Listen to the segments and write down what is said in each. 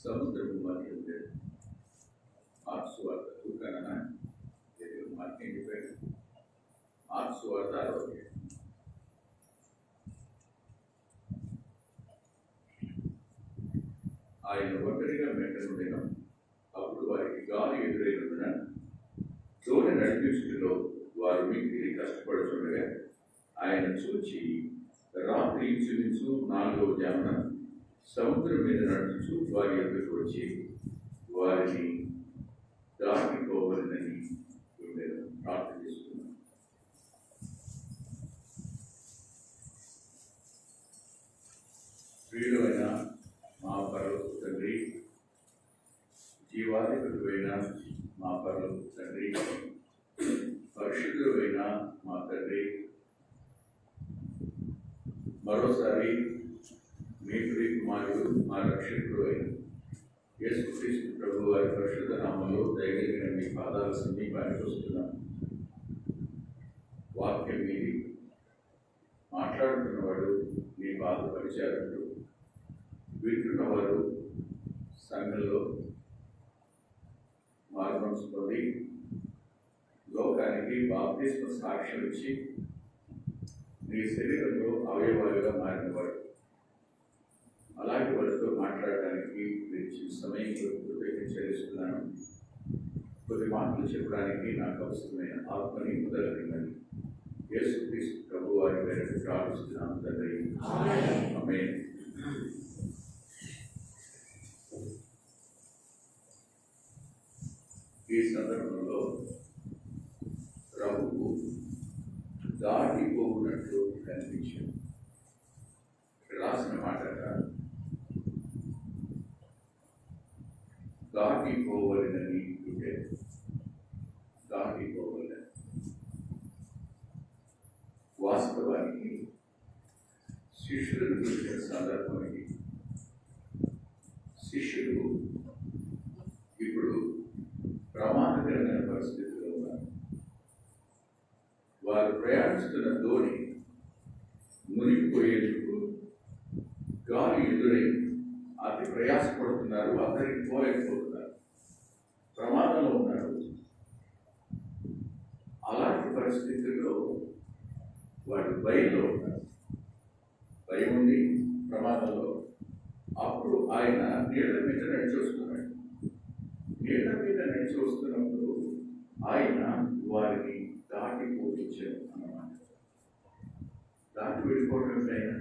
సముద్రము మధ్య మార్క్స్ వార్త తూకన మార్కెంట్ పేరు మార్క్స్ వార్త ఆరోగ్యం. ఆయన ఒంటరిగా మెట్టనుండిన అప్పుడు వారికి గాలి ఎదురైనందున దోణి నడిపించుటలో వారు మిక్కిలి కష్టపడుతుండగా ఆయన చూచి రాత్రి ఇంచుమించు 4వ జామున సముద్రం మీద నడుచు వారి ఎదురుకు వచ్చి వారిని దాటిపోవాలని ప్రార్థన చేస్తున్నాను. ప్రియుడైన మా పరలోక తండ్రి, జీవాధిపతుడైన మా పరలోక తండ్రి, పరిశుద్ధుడైన మా తండ్రి, మరోసారి మీ ప్రియ కుమారుడు మా రక్షకుడు అయిన యేసుక్రీస్తు ప్రభు వారి పరిశుద్ధ నామంలో దయగలిగిన మీ పాదాల సమీపానికి వస్తున్నాం. వాక్యం మీది మాట్లాడుతున్నవాడు మీ పాద పరిచారకుడు, వింటున్నవారు సంఘంలో మార్గంస్ పొంది లోకానికి బాప్తిస్మ సాక్ష్యం ఇచ్చి మీ శరీరంలో అవయవాలుగా మారినవాడు. అలాంటి వారితో మాట్లాడడానికి మీరు సమయం చెల్లిస్తున్నాను. కొద్ది మాటలు చెప్పడానికి నాకు అవసరమైన ఆత్మని మొదలైనది యేసుక్రీస్తు ప్రభు వారి పేరు ప్రార్థిస్తున్నాను తండ్రి. ఆమేన్. ఈ సందర్భంలో ప్రభువు దాటిపోకున్నట్లు కనిపించింది. రాసిన మాట దాటిపోవలనని ఉంటే దాటిపోవలని. వాస్తవానికి శిష్యులను చూసిన సందర్భానికి శిష్యులు ఇప్పుడు ప్రమాదకరమైన పరిస్థితిలో ఉన్నారు. వారు ప్రయాణిస్తున్న దోణి మునిగిపోయేందుకు గాలి ఎదురై అతి ప్రయాసపడుతున్నారు. అందరికి పోలేకపోతున్నారు, ప్రమాదంలో ఉన్నారు. అలాంటి పరిస్థితుల్లో వాడు భయంలో ఉన్నారు. భయం ఉంది, ప్రమాదంలో. అప్పుడు ఆయన నీళ్ల మీద నడిచి వస్తున్నాడు. నీళ్ల మీద నడిచి వస్తున్నప్పుడు ఆయన వారిని దాటిపోయించారు అన్నమాట. దాటి వెళ్ళిపోవడం ఆయన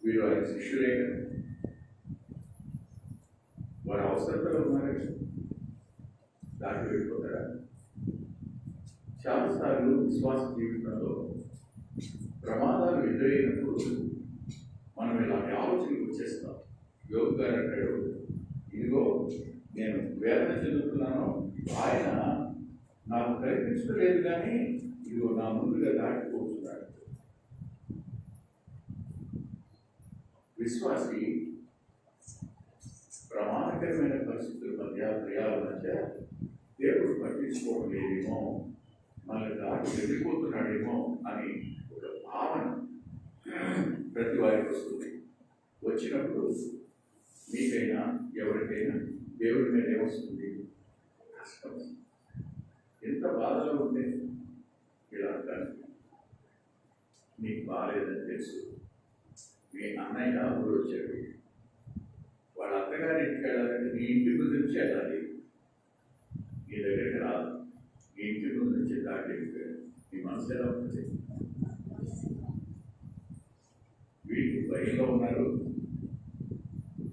వీరు ఆయన శిష్యులే కదా, వారు అవసరంలో ఉన్నారు. దాటి వెళ్ళిపోతారా? చాలాసార్లు విశ్వాస జీవితంలో ప్రమాదాలు ఎదురైనప్పుడు మనం ఇలాంటి ఆలోచనలు వచ్చేస్తాం. యోగి గారు అంటాడు, ఇదిగో నేను వేదన చెందుతున్నాను, ఆయన నాకు కనిపించలేదు కానీ ఇదిగో నా ముందుగా దాటిపోతున్నాడు. విశ్వాసి ప్రమాదకరమైన పరిస్థితుల మధ్య, క్రియాల మధ్య దేవుడు పట్టించుకోవడం లేదేమో, మనల్ని దాటి వెళ్ళిపోతున్నాడేమో అని ఒక భావన ప్రతి వారికి వస్తుంది. వచ్చినప్పుడు మీకైనా ఎవరికైనా దేవుడి మీద ఏమొస్తుంది? కష్టం. ఎంత బాధలో ఉంటే ఇలా అంటాను, మీకు బాగాలేదని తెలుసు. మీ అన్నయ్య ఊరు వచ్చాడు, వాళ్ళ అత్తగారి ఇంటికి వెళ్ళాలంటే నీ ఇంటి ముందు నుంచి వెళ్ళాలి, నీ దగ్గరికి రాదు. నీ ఇంటి ముందు నుంచి దాటి వెళ్ళిపోయాడు. నీ మనసు ఎలా ఉంటుంది? వీళ్ళు భయంలో ఉన్నారు,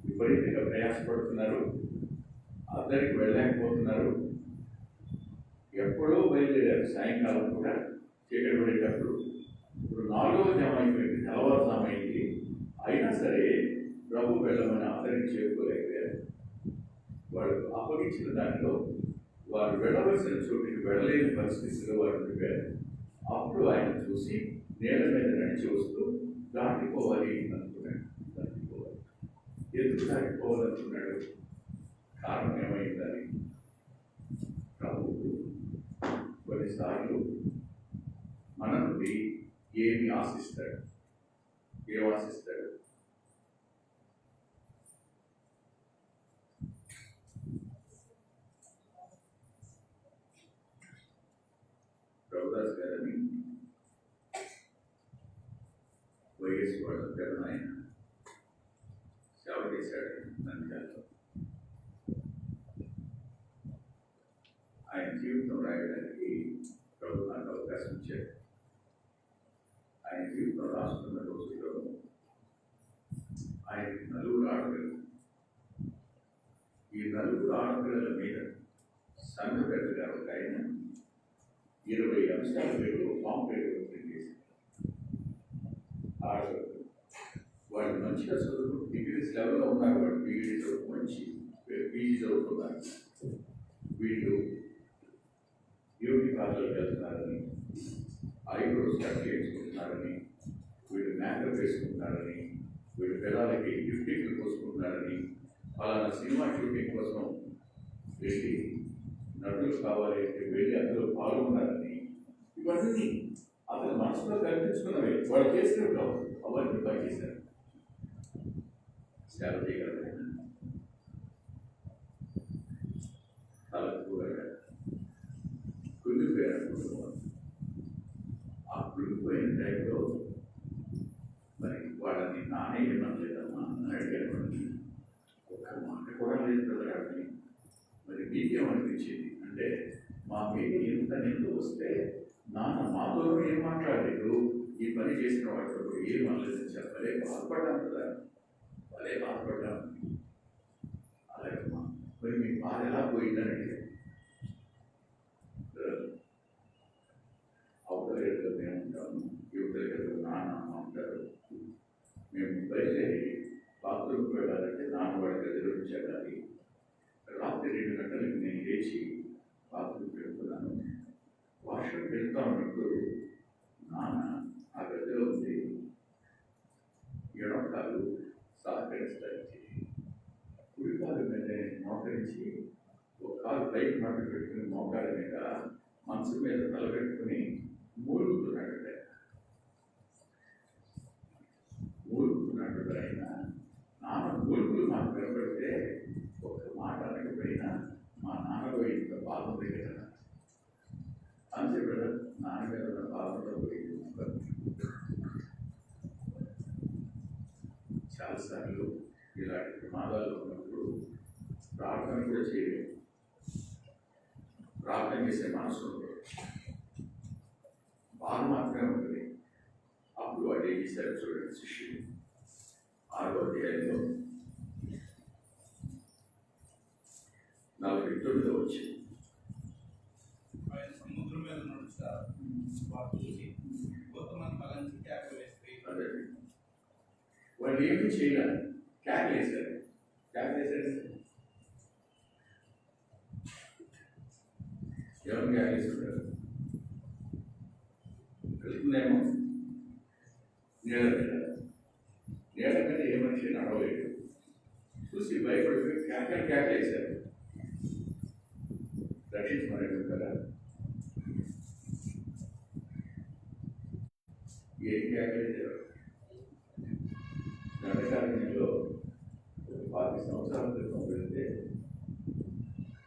విపరీతంగా ప్రయాసపడుతున్నారు, అందరికి వెళ్ళలేకపోతున్నారు. ఎప్పుడో బయలుదేరారు, సాయంకాలం కూడా చీకటి పడేటప్పుడు. ఇప్పుడు 4వ జాము అయిపోయింది, తెల్లవారుజాము అయింది. అయినా సరే ప్రభు వెళ్ళమని అందరికి చేరుకోలేకపోయారు. వాడు అప్పగించిన దాంట్లో వారు వెళ్ళవలసిన చోటుకి వెళ్ళలేని పరిస్థితిలో వారు ఉండిపోయారు. అప్పుడు ఆయన చూసి నేల మీద నడిచి వస్తూ దాటిపోవాలి అనుకున్నాడు. దాటిపోవాలి. ఎందుకు దాటిపోవాలనుకున్నాడు? కారణం ఏమైందని. ప్రభువు కొన్నిసార్లు మన నుండి ఏమి ఆశిస్తాడు? ఏం ఆశిస్తాడు? వచ్చాడు ఆయన సేవ చేశాడు నంద్యాలలో. ఆయన జీవితం రాయడానికి ప్రభు నాకు అవకాశం ఇచ్చాడు. ఆయన జీవితం రాస్తున్న రోజుల్లో ఆయన నలుగురు ఆడపిల్లలు. ఈ నలుగురు ఆడపిల్లల మీద సంఘ పెద్దగా ఒక ఆయన 20 అంశాల మీద పాంప్లెట్ చేశారు. ఆడపిల్లలు వాళ్ళు మంచిగా చదువు డిగ్రీస్ లెవెల్లో ఉన్నారు. వాళ్ళు డిగ్రీ చదువు మంచి పీజీ చదువుతున్నారు. వీళ్ళు బ్యూటీ పార్లర్కి వెళ్తున్నారని, ఐబ్రోస్ కట్ చేసుకుంటున్నారని, వీళ్ళు మేకప్ వేసుకుంటున్నారని, వీళ్ళు పిల్లలకి గిఫ్టింగ్లు కోసుకుంటున్నారని, ఫలానా సినిమా షూటింగ్ కోసం వెళ్ళి నటులు కావాలి అంటే వెళ్ళి అందులో పాల్గొన్నారని, ఇవన్నీ అతని మనసులో కనిపించుకున్నవి. వాళ్ళు చేసినవి కావు, అవన్నీ పనిచేశారు. సేవ చేయగలరు. తలకు కుళ్ళిపోయారు కుటుంబం. ఆ కుళ్ళిపోయిన టైంలో మరి వాళ్ళని నానే ఏమనలేదమ్మా అని అడిగారు. ఒక్క మాట కూడా లేదు కదా. మరి మీకేమనిపించింది అంటే, మా మీద ఇంత నిందు వస్తే నాన్న మాతో ఏం మాట్లాడలేదు, ఈ పని చేసిన వాటితో ఏం అనలేదని చెప్పలే. బాధపడ్డాను కదా, భలే బాధపడ్డాను. అలాగమ్మా మరి మీ బాధ ఎలా పోయిందని అడిగారు. అవతల మేము ఉంటాము, యువతల నాన్న ఉంటారు. మేము బయలుదేరి బాత్రూమ్కి వెళ్ళాలంటే నాన్నవాడి గదిలో నుంచి వెళ్ళాలి. రాత్రి 2 గంటలకు నేను లేచి బాత్రూమ్కి వెళ్తున్నాను. వాష్రూమ్కి వెళ్తా ఉన్నప్పుడు నాన్న ఆ గదిలో ఉంది. ఎడమకాలు సహకరించడానికి కుడికాలు మీద మోకరించి ఒక కాలు పైకి మట్టు పెట్టుకుని మోకాల మీద మనసు మీద తలపెట్టుకుని మూలుగుతున్నాడు. మూలుగుతున్నాడు ఆయన. నాన్న మూలుగులు మాకు కనబడితే ఒక్క మాట అనకపోయినా మా నాన్నలో ఇంత బాధ ఉంది కదా అంతే కదా. నాన్న మీద ఉన్న బాధలో పోయింది. చాలాసార్లు ఇలాంటి ప్రమాదాలు ఉన్నప్పుడు ప్రార్థన కూడా చేయలేదు. ప్రార్థన చేసే మనసు బాధ మాత్రమే ఉంటుంది. అప్పుడు వాళ్ళు ఏం చేశారు చూడండి. శిష్యులు 6వ అధ్యాయంలో 49 వచ్చింది. ఆయన సముద్రం మీద నడుస్తా వారు చూసి గౌతమని బలంచి కేకలు వేస్తే అదే వాళ్ళు ఏమి చేయాలి, కేకలేశారు. కేకలేశారు ఎవరు కేకలేసుంటారు? వెళ్తుందేమో నీళ్ళ మీద. నీళ్ళ మీద ఏ మనిషి నడవలేదు. చూసి భయపడిపోయి కేకలేశారు. రక్షించమని కదా. ఏం కేకలేశారు? దండకారణ్యంలో 10 సంవత్సరాల క్రితం వెళ్తే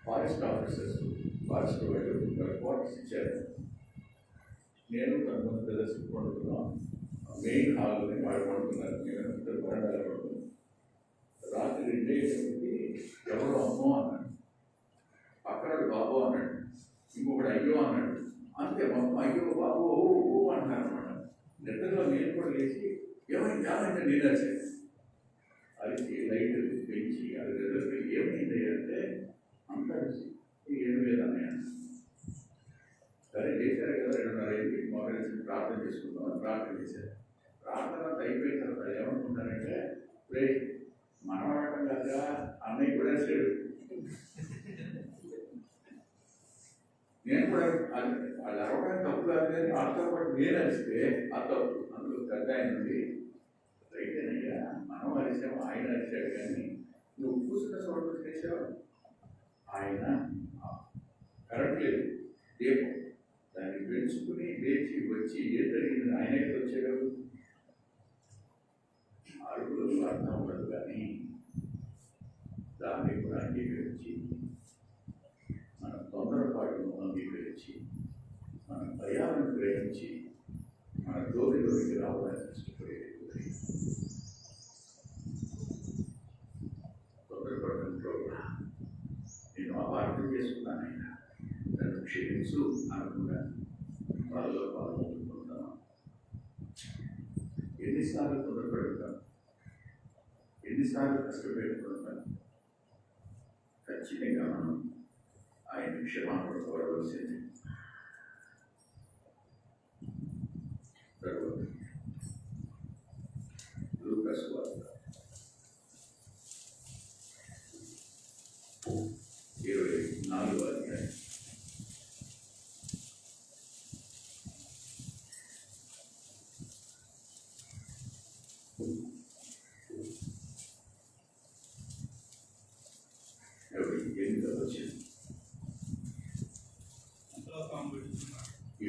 ఫారెస్ట్ ఆఫీసర్స్ ఫారెస్ట్ వాళ్ళు క్వార్టర్స్ ఇచ్చారు. నేను కొంతమంది ప్రదర్శన పడుతున్నాం. మెయిన్ హాల్లోనే వాళ్ళు పడుతున్నారు. నేను ఇద్దరు వరండాలో పడుతున్నాను. రాత్రి 2 ఎవరో అమ్మో అన్నాడు, పక్కన బాబు అన్నాడు, ఇంకొకటి అయ్యో అన్నాడు. అంతే మొత్తం అయ్యో బాబు ఓ అంటున్నారు అన్నమాట. నిద్రలో నేను కూడా లేచి ఏమైంది ఏమైంది నేను వచ్చాను. అది లైట్ పెంచి అది నిద్రపై ఏమైంది అంటే అంత ఏం లేదన్నయ్య. సరే చేశారు కదా 2:30 మోకరించి ప్రార్థన చేసుకుందాం. ప్రార్థన చేశారు. ప్రార్థన అంతా అయిపోయిన తర్వాత ఏమనుకుంటానంటే, రే మనం అడగడం కదా అన్నయ్య కూడా వేసాడు. నేను కూడా వాళ్ళు అరవడానికి తప్పు కాదు కానీ వాళ్ళతో పాటు నేను అరిస్తే ఆ తప్పు. అందులో పెద్ద ఆయన ఉంది, రైతేనయ్యా మనం అరిసాము, ఆయన అరిశాడు కానీ నువ్వు కూర్చున్న చోటు చేసావు. ఆయన కరెక్ట్ లేదు దీపం దాన్ని పెంచుకుని లేచి వచ్చి ఏం జరిగిందని ఆయన ఎక్కడ వచ్చాడు. అరుగులు అర్థం ఉండదు కానీ దాన్ని కూడా అంగీకరించి మన తొందరపాటును అంగీకరించి మన భయాలను గ్రహించి మన జోలిలోకి రావడానికి ఇష్టపడేది. ప్రభువా, నేను అపార్థం చేసుకున్నాను ఆయన, నన్ను క్షమించు అనుకున్నాను. వాళ్ళలో పాల్గొంటున్నాను. ఎన్నిసార్లు తొందరపడుతాను, ఎన్నిసార్లు కష్టపెట్టుకుంటాను. ఖచ్చితంగా మనం ఆయన క్షమాపణ కోరవలసింది. తర్వాత లూకాసు వార్త 24వ అధ్యాయం.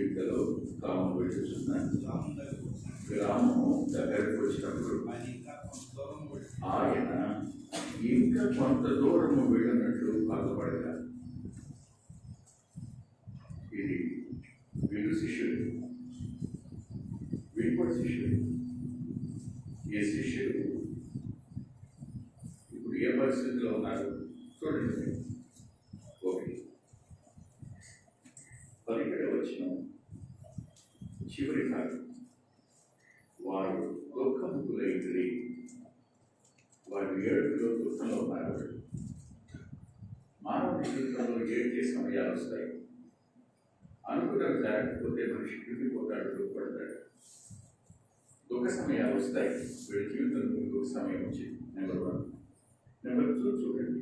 ఇంతలో తాము విడుచున్న గ్రామము దగ్గరకు వచ్చినప్పుడు ఆయన ఇంకా కొంత దూరము వెళ్ళినట్లు బాధపడగా, ఇది వీడు శిష్యుడు, వీడు కూడా శిష్యుడు. ఏ శిష్యుడు ఇప్పుడు ఏ పరిస్థితిలో ఉన్నారు చూడండి. ఒకటి 11వ వచనం చివరి కాదు, వారు దుఃఖములైతే వారు ఏడుపులో దుఃఖంలో ఉన్నారు. మానవ జీవితంలో ఏడ్చే సమయాలు వస్తాయి. అనుకున్నది జరగకపోతే మనిషి కృంగిపోతాడు, దుఃఖపడతాడు. దుఃఖ సమయాలు వస్తాయి. వీడి జీవితంలో దుఃఖ సమయం వచ్చింది. నెంబర్ 1. నెంబర్ 2 చూడండి.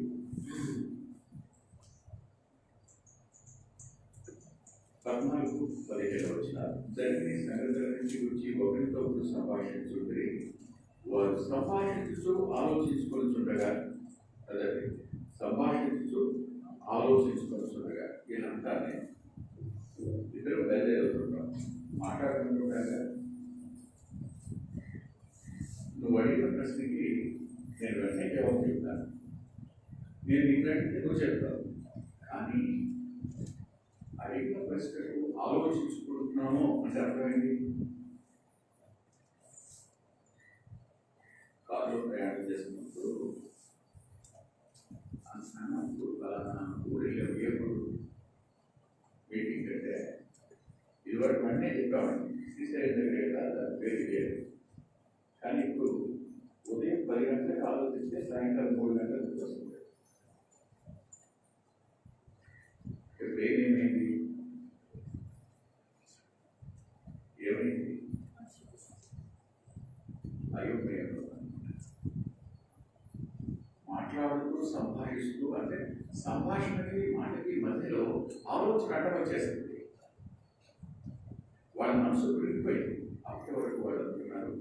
పద్నాలుగు 17 వచనాలు. జరిగిన సంగతుల నుంచి వచ్చి ఒకరితో ఒకరు సంభాషించుంటే వారు సంభాషించు ఆలోచించుకొనిచుండగా, అదే సంభాషించు ఆలోచించుకొనిచుండగా, వీళ్ళంతానే ఇద్దరు బయలుదేరుతున్నాం, మాట్లాడుకుంటుండగా నువ్వు అడిగిన ప్రశ్నకి నేను వెంటనే జవాబు చెప్తాను. నేను నీకంటే నువ్వు చెప్తావు, కానీ అడిగిన ప్రశ్నకు ఆలోచించుకుంటున్నాము అంటే అర్థమైంది. కారులో ప్రయాణం చేసినప్పుడు అన్నప్పుడు ఫలానా ఊరిలో ఎప్పుడు మీటింగ్ అంటే ఇదివరకు అన్నీ చెప్పామండి. శ్రీశైలం దగ్గర దాని పేరు లేదు. కానీ ఇప్పుడు ఉదయం 10 గంటలకు ఆలోచిస్తే సాయంకాలం 3 గంటలకు వస్తుంది. ఇప్పుడు ఏమైంది? ఏమైంది? అయోమయంలో మాట్లాడుతూ సంభాషిస్తూ, అంటే సంభాషణకి మాటకి మధ్యలో ఆలోచన అడ్డం వచ్చేసింది. వాళ్ళ మనసు పెరిగిపోయింది. అప్పటి వరకు వాళ్ళు అనుకున్నారు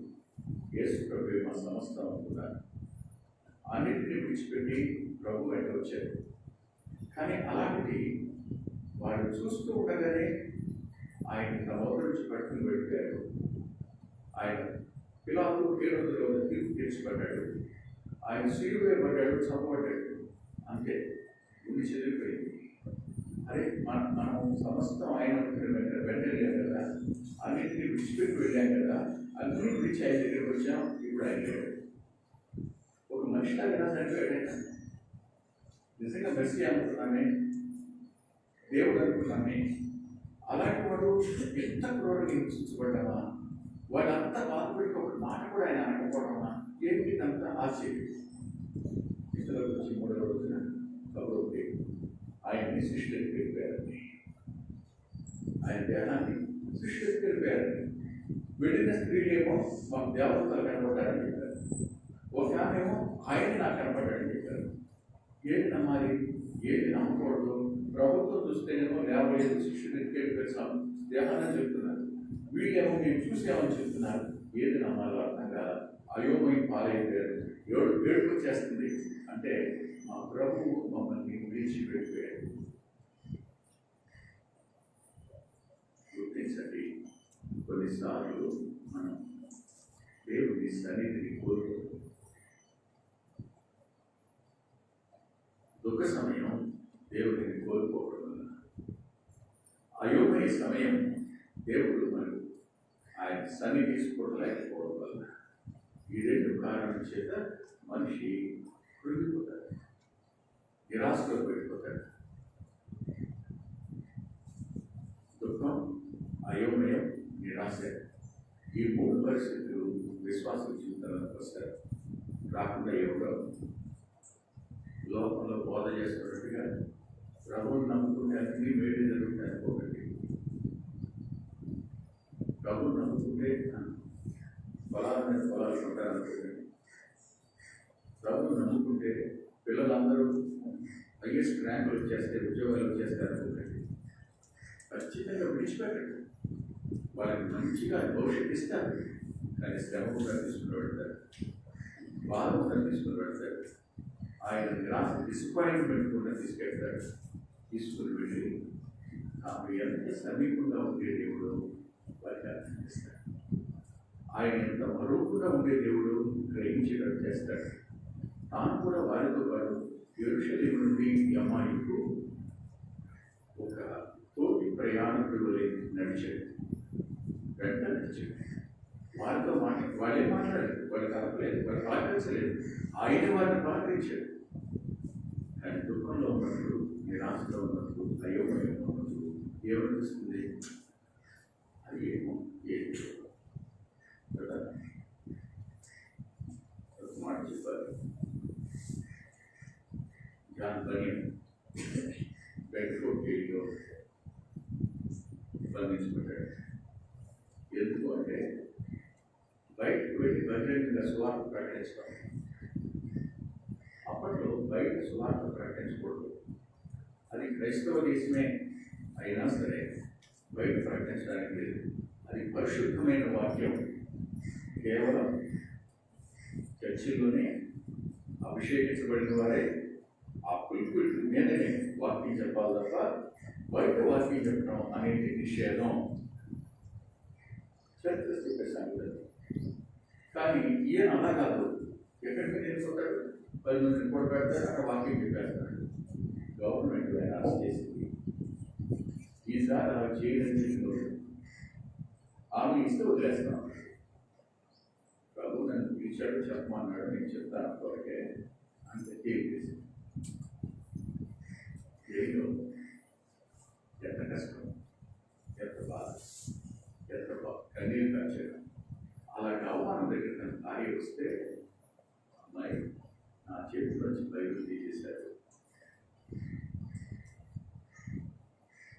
యేసు ప్రభు మా సమస్తం అనుకున్నారు. అన్నింటినీ విడిచిపెట్టి ప్రభు వెంట వచ్చారు. కానీ అలాంటిది వాళ్ళు చూస్తూ ఉండగానే ఆయన తమ నుంచి పట్టుకుని వెళ్ళిపోయారు. ఆయన పిలాతు హేరోదులో తీర్పు తెచ్చిపడ్డాడు. ఆయన సిలువ వేయబడ్డాడు, చంపబడ్డాడు. అంతే, గుండె చెదిరిపోయింది. అరే మనం సమస్తం ఆయన వెళ్ళాం కదా, అన్నింటినీ విడిచిపెట్టి వెళ్ళాం కదా, అన్నీ విడిచి ఆయన దగ్గరికి వచ్చాం. ఇప్పుడు ఆయన ఒక మనిషి ఎలా చనిపోయాడైనా నిజంగా మెస్సీ అనుకున్నామే, దేవుడు అనుకున్నామే. అలాంటి వాడు ఎంత క్రూరంగా హింసించబడ్డామా, వాళ్ళంతా బాధపడి ఒక మాట కూడా ఆయన అనకపోవడమా, ఏమిటి అంత ఆశ్చర్యం. ఇతరుల గురించి 3వ రోజున కబురు ఆయన్ని సృష్టికి వెళ్ళిపోయారని, ఆయన ధ్యానాన్ని సృష్టికి వెళ్ళిపోయారని. వెళ్ళిన స్త్రీలేమో మాకు దేవతలు కనపడ్డారని చెప్పారు. ఒక ఆమెమో ఆయన నాకు కనపడ్డాడని చెప్పారు. ఏది నమ్మాలి, ఏది నమ్మకూడదు? ప్రభుత్వం చూస్తేనేమో 50 శిష్యులు ఎత్తుకెళ్ళిపోయాం దేహాన్ని చెప్తున్నారు, వీళ్ళేమో మేము చూసామని చెప్తున్నారు. ఏది నమ్మాలో అర్థం కాదు. అయోమయం పాలైపోయారు. ఏడుపు చేస్తుంది. అంటే మా ప్రభువు మమ్మల్ని విడిచిపెట్టిపోయాడు. గుర్తించండి, కొన్నిసార్లు మనం దేవుని సన్నిధిని కోరుకుంటాం. దుఃఖ సమయం దేవుడిని కోల్పోవడం వల్ల, అయోమయ సమయం దేవుడు మనం ఆయన సన్నిధి తీసుకోవలేకపోవడం వల్ల, ఈ 2 కారణాల చేత మనిషి కృంగిపోతాడు. నిరాశలో పడిపోతాడు. దుఃఖం, అయోమయం, నిరాశ, ఈ మూడు పరిస్థితులు విశ్వాస జీవితంలోకి వస్తారు. రాకుండా ఎవరో లోకంలో బోధ చేస్తున్నట్టుగా ప్రభువుని నమ్ముకుంటే అన్ని వేడి జరుగుతాయి. ఒకటి ప్రభువుని నమ్ముకుంటే పొలాల మీద పొలాలు ఉంటారనుకోండి. ప్రభువుని నమ్ముకుంటే పిల్లలందరూ హైయెస్ట్ ర్యాంకులు వచ్చేస్తే ఉద్యోగాలు వచ్చేస్తారనుకోండి. ఖచ్చితంగా విడిచిపెట్టండి. వాళ్ళకి మంచిగా భవిష్యత్తు ఇస్తారు. కానీ శ్రమ కూడా తీసుకుని పెడతారు, బాధ కూడా తీసుకుని పెడతారు. ఆయన నిరాశ డిసప్పాయింట్మెంట్ కూడా తీసుకెళ్తాడు. తీసుకుని వెళ్ళి నాకు ఎంత సమీపంగా ఉండే దేవుడు వారికి అర్థిస్తాడు. ఆయన ఎంత మరుపుగా ఉండే దేవుడు గ్రహించేటట్టు చేస్తాడు. తాను కూడా వారితో పాటు యెరూషలేము నుండి యమ్మాయికు ఒక తోటి ప్రయాణికుడు నడిచాడు. వెంట నడిచాడు. వారితో వాళ్ళే మాట్లాడారు. వాళ్ళు కలపలేదు, వాళ్ళు పలకరించలేదు. ఆయన వారిని పలకరించాడు. కానీ దుఃఖంలో ఉన్నప్పుడు, నిరాశలో ఉన్నప్పుడు, అయోమయంలో ఉన్నప్పుడు ఏమనిపిస్తుంది? అది ఏమో కదా. ఒక మాట చెప్పారు. జాన్ బనియన్ బెడ్ఫోర్డ్ జైల్లో బంధించబడ్డాడు. ఎందుకు అంటే బయటకు వెళ్ళి బహిరంగంగా సువార్త ప్రకటించడం. అప్పట్లో బయట సువార్త ప్రకటించకూడదు. అది క్రైస్తవ దేశమే అయినా సరే బయట ప్రకటించడానికి లేదు. అది పరిశుద్ధమైన వాక్యం. కేవలం చర్చిలోనే అభిషేకించబడిన వారే ఆ పులుపుల మీదనే వాక్యం చెప్పాలి తప్ప బయట వాక్యం చెప్పడం అనేది నిషేధం. చరిత్ర చెప్పే సంగతి. కానీ ఈయన అలా కాదు. ఎక్కడికి వెళ్ళిపోతాడు, 10 మంది రిపోర్ట్ పెడతారు, అక్కడ వాక్యం చెప్పేస్తాడు. గవర్నమెంట్ ఆయన అరెస్ట్ చేసింది. ఈసారి అలా చేయని ఆమె ఇస్తే వదిలేస్తాం. ప్రభు నన్ను పిలిచాడు, చెప్పమన్నాడు, నేను చెప్తాను కొరకే అంతే. చేసి జైలు ఎంత కష్టం, ఎంత బాధ, ఎంత కన్నీరు కాల్చడం. అలాంటి అవమానం దగ్గర తన భార్య వస్తే, అమ్మాయి నా చేతిలోంచి బైబిల్ తీసేశారు,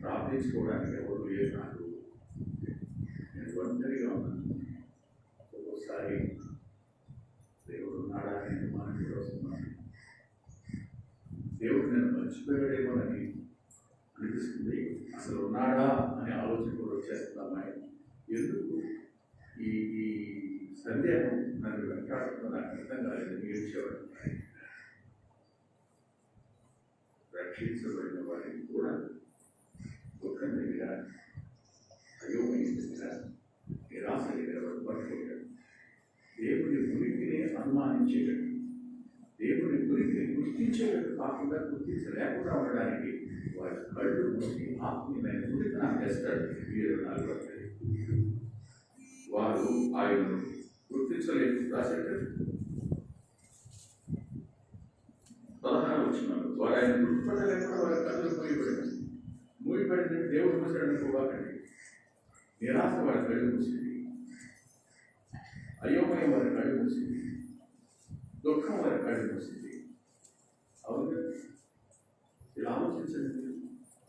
ప్రార్థించుకోవడానికి ఎవరు లేరు, నాకు నేను ఒంటరిగా ఉన్నాను. ఒక్కోసారి దేవుడు ఉన్నాడా అని మనకి వస్తున్నాను. దేవుడు నేను మర్చిపోయాడేమోనని అనిపిస్తుంది. అసలు ఉన్నాడా అనే ఆలోచన కూడా వచ్చేస్తుంది అమ్మాయి. ఎందుకు ఈ ఈ సందేహం నన్ను వెంటాడుతుందో నాకు అర్థం కాలేదు. ఏడ్చేవాడు. రక్షించబడిన వారికి కూడా దుఃఖం దగ్గర, అయోమయం దగ్గర, నిరాశ దగ్గర పడిపోయాడు. దేవుని ఉనికిని అనుమానించేటట్టు, దేవుని ఉనికిని గుర్తించేటట్టు కాకుండా గుర్తించలేకుండా ఉండడానికి వారి కళ్ళు మూసి ఆత్మీయమైన ఉనికి నాకు తెస్తాడు. 24 వారు ఆయనను గుర్తించలేదు. రాశాడు 16 వచ్చినారు. వారు ఆయన గుర్తుపట్టలేకుండా వారి కళ్ళు మూయబడింది. దేవుడు మూసాడు అనుకోవాలండి. నిరాశ వారి కళ్ళు మూసింది, అయోమయం వారి కళ్ళు మూసింది, దుఃఖం వారి కళ్ళు మూసింది. అవును, ఇలా ఆలోచించండి.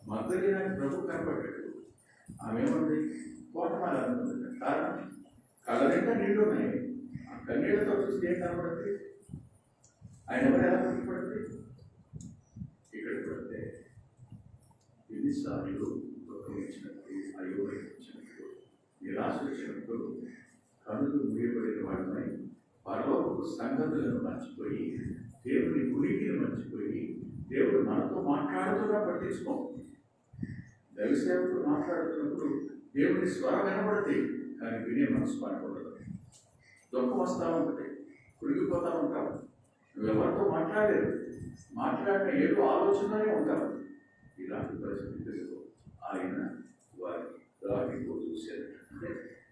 మగ్దలేనానికి ప్రభు కనపడ్డాడు. ఆమె ఏమంది? కోటమాల అనుకుంటుంది. కారణం కళ్ళ నిండా నీళ్ళు ఉన్నాయి. ఆ కన్నీళ్లతో చూస్తే ఏం కనపడుతుంది? ఆయన ఎవరు ఎలా కనపడుతుంది? ఇక్కడ పడితే ఎన్నిసార్లు దుఃఖం ఇచ్చినప్పుడు, అయోమయం ఇచ్చినప్పుడు, నిరాశ వచ్చినప్పుడు కనులు మూయబడిన వాడిపై పరలోకపు సంగతులను మర్చిపోయి, దేవుని ఉనికిని మర్చిపోయి, దేవుడు మనతో మాట్లాడుతున్నా పట్టించుకో. దైవసేవకుడు మాట్లాడుతున్నప్పుడు దేవుని స్వరం వినబడతాయి, కానీ వినే మనసు కనపడదు. దుఃఖం వస్తూ ఉంటుంది, కుడిగిపోతూ ఉంటావు. నువ్వెవరితో మాట్లాడలేదు, మాట్లాడిన ఏదో ఆలోచనలోనే ఉంటావు. ఇలాంటి పరిస్థితుల్లో ఆయన వారికి చూశారు. అంటే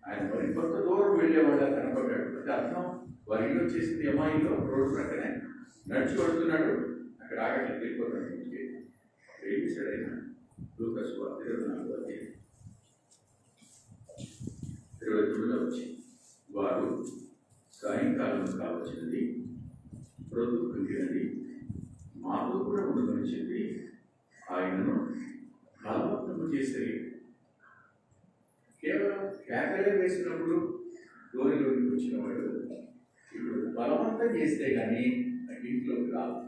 ఆయన మరి కొంత దూరం వెళ్ళేవాళ్ళ కనపడ్డాడు. అంటే అర్థం వారి ఇల్లు వచ్చేసింది అమ్మాయిలో రోడ్డు ప్రక్కనే నడిచి పడుతున్నాడు. అక్కడ ఆగట్లేదు, వెళ్ళిపోతాడు. బ్రతుకుని మాతో కూడా ఉండమని చెప్పి ఆయనను బలవంతము చేసేది. కేవలం కేకలే వేసినప్పుడు లోనిలోకి వచ్చిన వాడు ఇప్పుడు బలవంతం చేస్తే కానీ ఇంట్లోకి రాదు.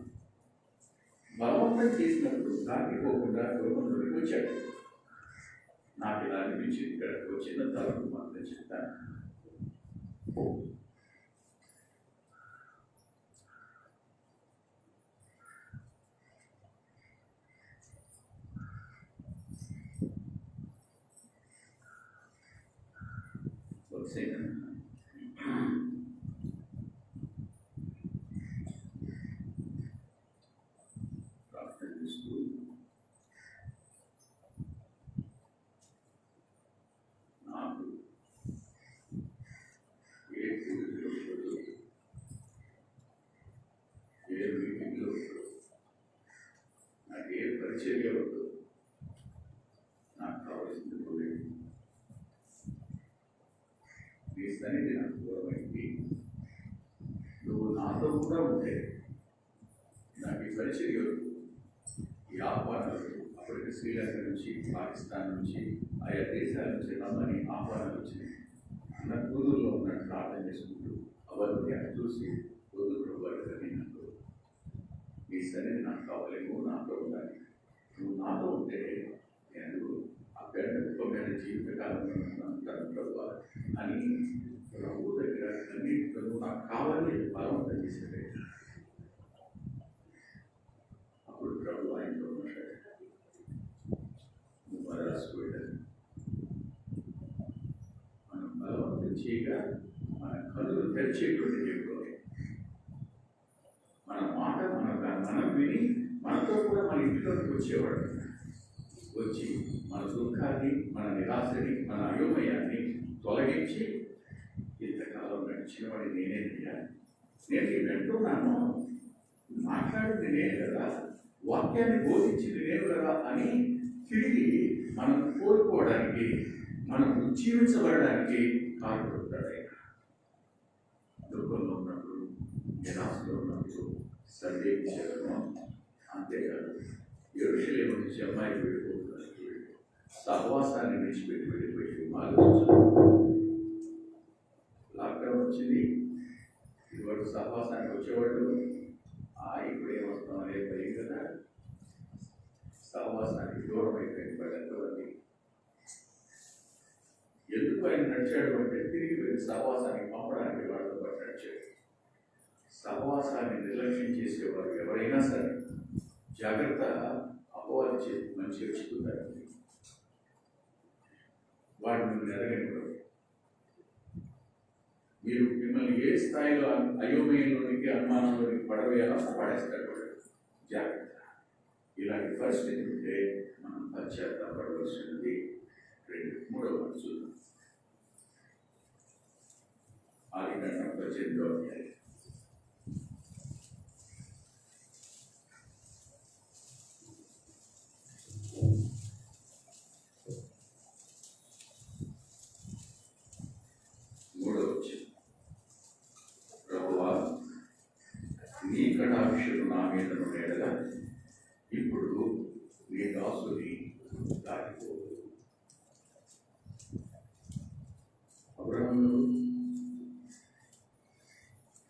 బలవంతం చేసినప్పుడు దాటిపోకుండా గృహంలోకి వచ్చాడు. నాకు ఇలా అనిపించింది. ఇక్కడికి వచ్చిన తలకు మాత్రం చెప్తాను. ప్రార్థిస్తూ నాకు ఏ పూజలో ఏ మీటింగ్లో నాకు ఏ పరిచర్య వద్దు, నాకు కావాల్సింది పోయి నీ సన్నిధి నాకు దూరమైంది. నువ్వు నాతో కూడా ఉంటే నాకు ఈ పరిచర్య వద్దు. ఈ ఆహ్వానాలు అప్పటికి శ్రీలంక నుంచి, పాకిస్తాన్ నుంచి, ఆయా దేశాల నుంచి రమ్మని ఆహ్వానాలు వచ్చినాయి. అన్న కూతురులో ఉన్నట్టు ప్రార్థన చేసుకుంటూ అవన్నీ చూసి కూతురు పడుతుంది. నాకు నీ సన్నిధి నాకు కావాలి, నువ్వు నాతో ఉండాలి. నువ్వు నాతో ఉంటే నేను అక్కడ గొప్పమైన జీవితకాలంలో ఉంటాను ప్రభు అని ప్రభు దగ్గర అన్నింటిలో నువ్వు నాకు కావాలి బలవంతం చేసేది. అప్పుడు ప్రభు ఆయనతో ఉన్నాడు. నువ్వు రాసిపోయాడు. మనం బలవంతం చేయగా మన కళ్ళు తెరిచేటువంటి దేవుడు. మన మాట మనం విని మనతో కూడా మన ఇంట్లోకి వచ్చేవాడు. వచ్చి మన దుఃఖాన్ని, మన నిరాశని, మన అయోమయాన్ని తొలగించి ఇంతకాలం నడిచిన వాడి నేనే చేయాలి. నేను వింటున్నాను, మాట్లాడింది నేను కదా, వాక్యాన్ని బోధించింది నేను కదా అని తిరిగి మనం కోరుకోవడానికి, మనం ఉజ్జీవించబడడానికి కారణపడతాడు. దుఃఖంలో ఉన్నప్పుడు, నిరాశలో ఉన్నప్పుడు సందేహించగలను. అంతేకాదు యెరూషలేము నుంచి అమ్మాయి వెళ్ళిపోతున్నారు, సహవాసాన్ని విడిచిపెట్టి వెళ్ళిపోయి లాక్డౌన్ వచ్చింది. ఇవాడు సహవాసానికి వచ్చేవాడు ఇప్పుడు ఏమొస్తాం అనే భయం కదా. సహవాసానికి దూరం అయిపోయింది ఎంతమంది. ఎందుకు ఆయన నడిచాడు అంటే తిరిగి వెళ్ళి సహవాసానికి పంపడానికి వాళ్ళతో పాటు నడిచాడు. సహవాసాన్ని నిర్లక్ష్యం చేసేవారు ఎవరైనా సరే జాగ్రత్త, అపవాది చేసి మంచిగా చెప్తున్నారు. వాడు మిమ్మల్ని ఎరగనివ్వరు. మీరు మిమ్మల్ని ఏ స్థాయిలో అయోమయంలోనికి, అనుమానంలోనికి పడవేయాలో పడేస్తాడు వాడు. జాగ్రత్త. ఇలాంటి పరిస్థితి ఉంటే మనం పశ్చాత్తాపడవలసినది. 3వ చూద్దాం. 18వ అధ్యాయం. నీ కటాక్షలు నా మీద ఉండేడగా ఇప్పుడు నీ దాసుని దాటిపోదు. అబ్రహాము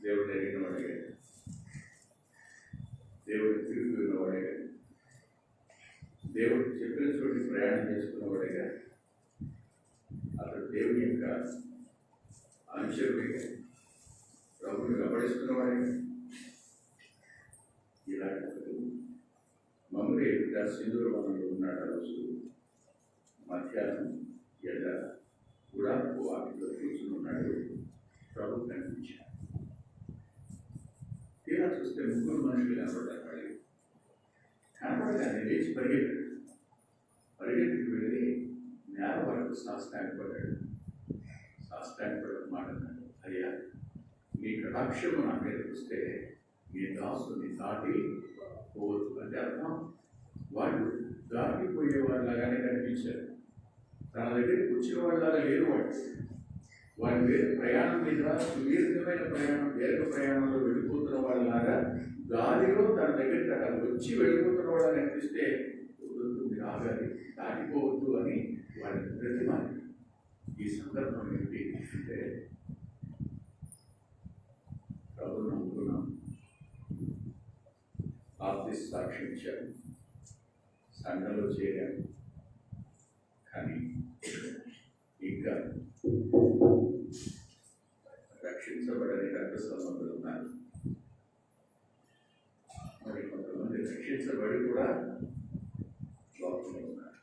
దేవుడు ఎరిగినవాడే, దేవుడు తిరిగి ఉన్నవాడే, దేవుడు చెప్పిన చోటి ప్రయాణం చేసుకున్నవాడేగా. అతడు దేవుని యొక్క అనుచరుడిగా, ప్రభుని వెంబడిస్తున్నవాడేగా. ఇలాంటి మమ్మల్ని ఎదుట సింధూర వనంలో ఉన్నాడు. ఆ రోజు మధ్యాహ్నం ఎండ కూడా వాటిలో కూర్చుని ఉన్నాడు. ప్రభు కనిపించాడు. తీరా చూస్తే 3 మనుషులు కనపడ్డారు. కనపడగానే లేచి పరిగెత్తుకు వెళ్ళి నేల వరకు సాష్టాంగపడ్డాడు. సాష్టాంగపడిన మాట అన్నాడు, అయ్యా నీ కటాక్షము నా మీద వస్తే నీ దాసుని దాటి పోవద్దు. అంటే అర్థం వాళ్ళు దాటిపోయేవాళ్ళలాగానే కనిపించారు. తన దగ్గరికి వచ్చిన వాళ్ళలాగా లేరు. వాడు వాళ్ళు వేరే ప్రయాణం మీద సుదీర్ఘమైన ప్రయాణం దీర్ఘ ప్రయాణంలో వెళ్ళిపోతున్న వాళ్ళలాగా గాలిలో తన దగ్గరికి అక్కడ వచ్చి వెళ్ళిపోతున్న వాళ్ళని అనిపిస్తే వదులుతుంది ఆగాలి దాటిపోవద్దు అని వాళ్ళని ప్రతిమాలి. ఈ సందర్భం ఏంటి అంటే ప్రభువు నమ్ముకున్నాం, బాప్తిస్మం సాక్షించారు, సంఘంలో చేరారు, కానీ ఇంకా రక్షించబడని రక్త సంబంధులు ఉన్నారు. మరి కొంతమంది రక్షించబడి కూడా లోకంలో ఉన్నారు.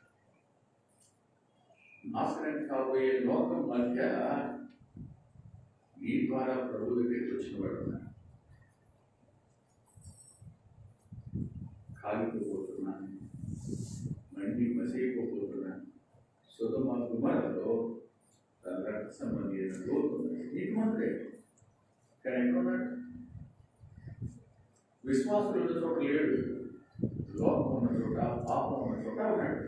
నాశనం కాబోయే లోకం మధ్య మీ ద్వారా ప్రభు దగ్గరికి వచ్చిన వాడు ఉన్నారు. కాలిపోతున్నాను, మండి మసైపోతున్నాను, సుధమ కుమారులో తన రక్త సంబంధించిన లోతు నీకు మాత్రమే. కానీ ఎక్కడున్నాడు? విశ్వాసులు ఉన్న చోట లేడు, లోకం ఉన్న చోట, పాపం ఉన్న చోట ఉన్నాడు.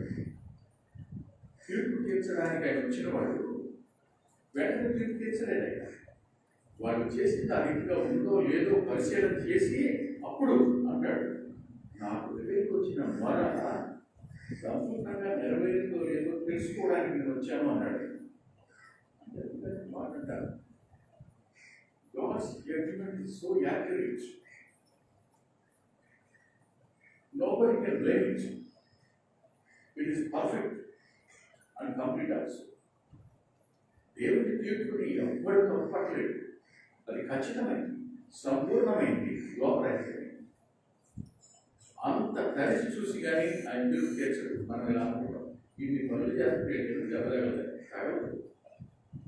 తీర్పు తీర్చడానికి ఆయన వచ్చిన వాడు వెంటనే తీర్పు తీర్చలేదు. ఆయన వాళ్ళు చేసింది ఆ రీతిగా ఉందో లేదో పరిశీలన చేసి అప్పుడు అంటాడు, నాకు దగ్గరికి వచ్చిన మొర సంపూర్ణంగా నెరవేరిందో లేదో తెలుసుకోవడానికి నేను వచ్చాను అన్నాడు. మాట అంటారు, God's judgment is so accurate. Nobody can blame it. It is perfect and complete also. దేవుడి తీర్పుని ఎవ్వరు తప్పట్లేదు. అది ఖచ్చితమైంది, సంపూర్ణమైంది, లోపరైంది. అంత తరిచి చూసి కానీ ఆయన తీర్పు తీర్చడు. మనం ఎలా అనుకుంటాం, ఇన్ని పనులు చేస్తే ఎవరెవరు కాగలదు.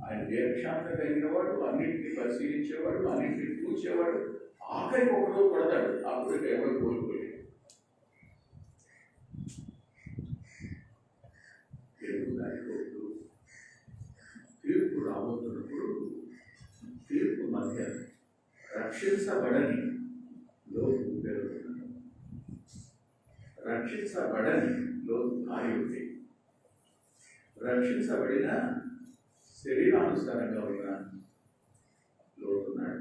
ఆయన దీర్ఘశాంతం కలిగిన వాడు, అన్నింటినీ పరిశీలించేవాడు, అన్నింటినీ కూర్చేవాడు. ఆఖరికి ఒకరోజు పడతాడు, అప్పుడు ఎవరు కోల్పోలేదు. తెలుగు దానికోవద్దు. తీర్పు రాబోతున్నప్పుడు తీర్పు మధ్య రక్షించబడని లోతు పెరుగుతున్నాడు. రక్షించబడని లోతు కార్యుడి, రక్షించబడిన శరీరానుసారంగా ఉన్న లోతున్నాడు.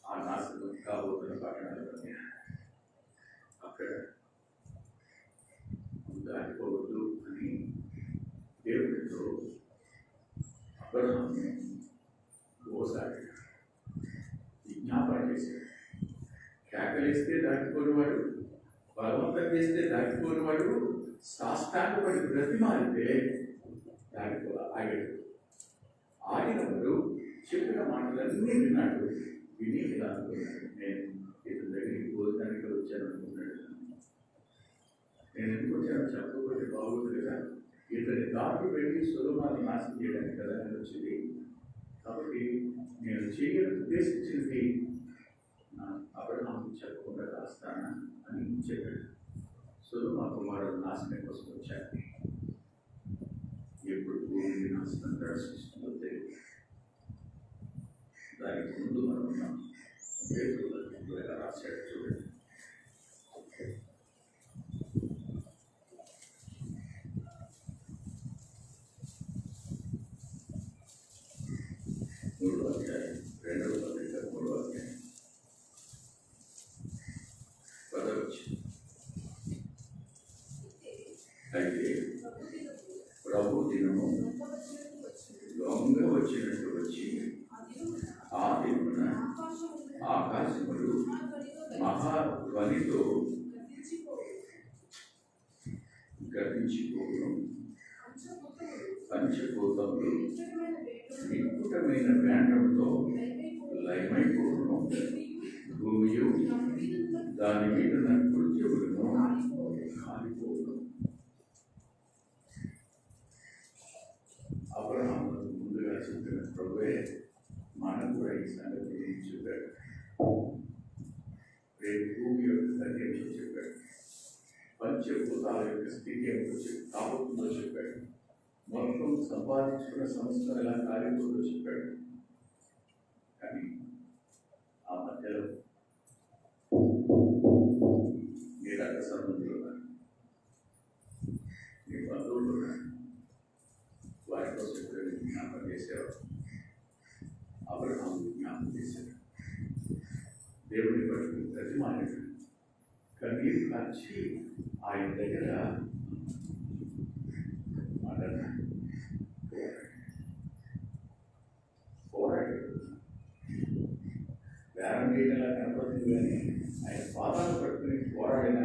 ఆ నాశనం కాబోతున్న పట్టణాలలోనే అక్కడ దాటిపోవద్దు అని దేవుడితో అబ్రహాము ఓసారి విజ్ఞాపన చేశాడు. కేకలేస్తే దాటిపోనివాడు, బలవంతం చేస్తే దాటిపోనివాడు, సాష్టాంగపడి బ్రతిమాలితే ఆగాడు. ఆగినవాడు చెప్పిన మాటలన్నీ విన్నాడు. విని ఇలా అనుకున్నాడు, నేను ఇతని దగ్గరికి భోజనానికి వచ్చాను అనుకున్నాడు. నేను ఎందుకు వచ్చాను చెప్పకపోతే బాగుంది కదా, ఇతని దాటి వెళ్ళి సులభాన్ని నాశనం చేయడానికి కదా నేను వచ్చింది. కాబట్టి నేను చేయని ఉద్దేశించింది నా అబ్రహాము చెప్పకుండా రాస్తానా అని చెప్పాడు. సులభ కుమారుడు నాశనం కోసం వచ్చాడు. ఎప్పుడు భూమిని నాశనం దర్శిస్తుందో తెలియదు. దానికి ముందు మనం ఉన్నాం. పేతురు ఎలా రాశాడు చూడండి. మూడో అధ్యాయం, 2వ పత్రిక 3వ అధ్యాయం 10వ వచనం. అయితే ప్రభు దినము దొంగ వచ్చినట్టు వచ్చి ఆ దినమున ఆకాశములు మహాధ్వనితో గతించిపోవడం, పంచభూతములు నిక్కుటమైన వేండంతో లయమైపోవడం, భూమియు దాని మీద కృత్యములను కాలిపోవడం. అబ్రహాము ముందుగా చెప్పిన ప్రభువే మనం కూడా ఈ సంగతి గురించి చెప్పాడు. రేపు భూమి యొక్క స్థితి ఏమిటో చెప్పాడు. పంచభూతాల యొక్క స్థితి ఏమిటో కాబోతుందో చెప్పాడు. మొత్తం సంపాదించుకున్న సంస్థ ఎలా కాలిపోతుందో చెప్పాడు. కానీ ఆ మధ్యలో మీ రక్త సంబంధులు ఉన్నారు, మీ బంధువులు ఉన్నారు. వారి కోసం జ్ఞాపకం చేసేవారు. దేవుని పట్టు ప్రతిమాని కన్నీరు కాచి ఆయన దగ్గర పోరాడు వేరం చేయడంలా కనపడుతుంది కానీ ఆయన పాదాలు పట్టుకుని పోరాడిన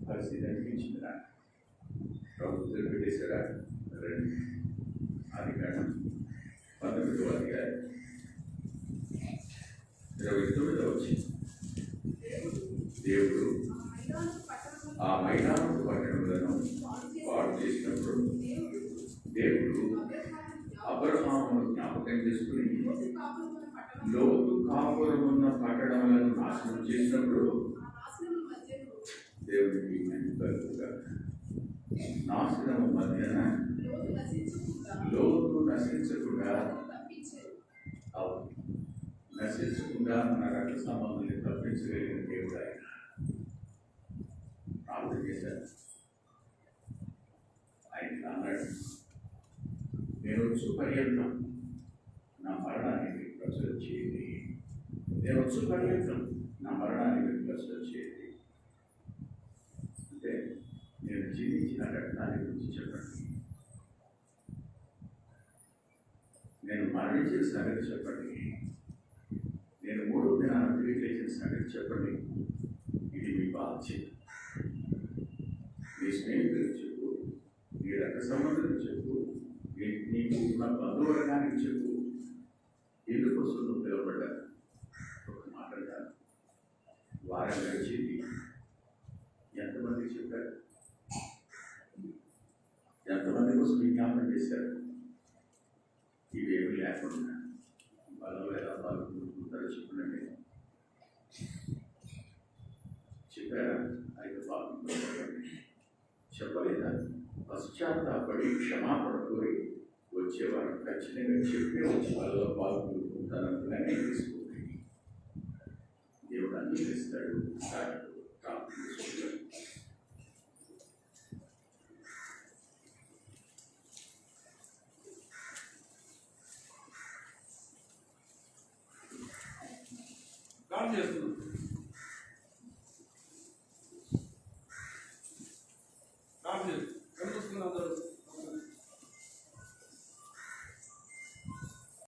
పరిస్థితి అనిపించింది నాకు. ప్రభుత్వం పెట్టేశారా రండి అది కారణం 19వ అధ్యాయం 29వ వచ్చింది. దేవుడు ఆ మైదానపు పట్టణములను పాడు చేసినప్పుడు దేవుడు అబ్రహామును జ్ఞాపకం చేసుకుని లోతు కాపురమున్న పట్టణములను నాశనం చేసినప్పుడు దేవుడికి కలుగుగా నాశనము మధ్యన లోతు నశించకుండా నశించకుండా మన రక్త సంబంధాన్ని తప్పించగలిగిన దేవుడు ఆయన ప్రార్థన చేశారు. ఆయన అన్నాడు, నేను వచ్చు పర్యంతం నా మరణానికి ప్రచుర చేయండి. నేను వచ్చు పర్యంతం నా మరణానికి ప్రచుర చేయండి. అంటే నేను జీవించిన రక్తాన్ని గురించి చెప్పండి, నేను మరణించిన సంగతి చెప్పండి, నేను 3వ దినాన తిరిగి లేచిన సంగతి చెప్పండి. ఇది మీ బాధ్యత. నీ స్నేహితులకు చెప్పు, నీ రక్త సంబంధులకు చెప్పు, నీకు ఉన్న బంధువర్గానికి చెప్పు. ఎందుకోసం నువ్వు పిలువబడ్డారు? ఒక మాట కాదు. వారం గడిచింది. ఎంతమందికి చెప్పారు? ఎంతమంది కోసం విజ్ఞాపనం చేశారు? ఇవేమి లేకుండా బలంలో ఎలా పాల్గొంటారో చెప్పండి. చెప్పారా? అయితే పాల్గొంటారు. చెప్పలేదా? పశ్చాత్తాపడి క్షమాపణ కోరి వచ్చేవారు ఖచ్చితంగా చెప్పే వచ్చి వాళ్ళలో పాల్గొంటారనుకునే తీసుకుంది. దేవుడు అంగీకరిస్తాడు. కాల్ చేస్తున్నాం.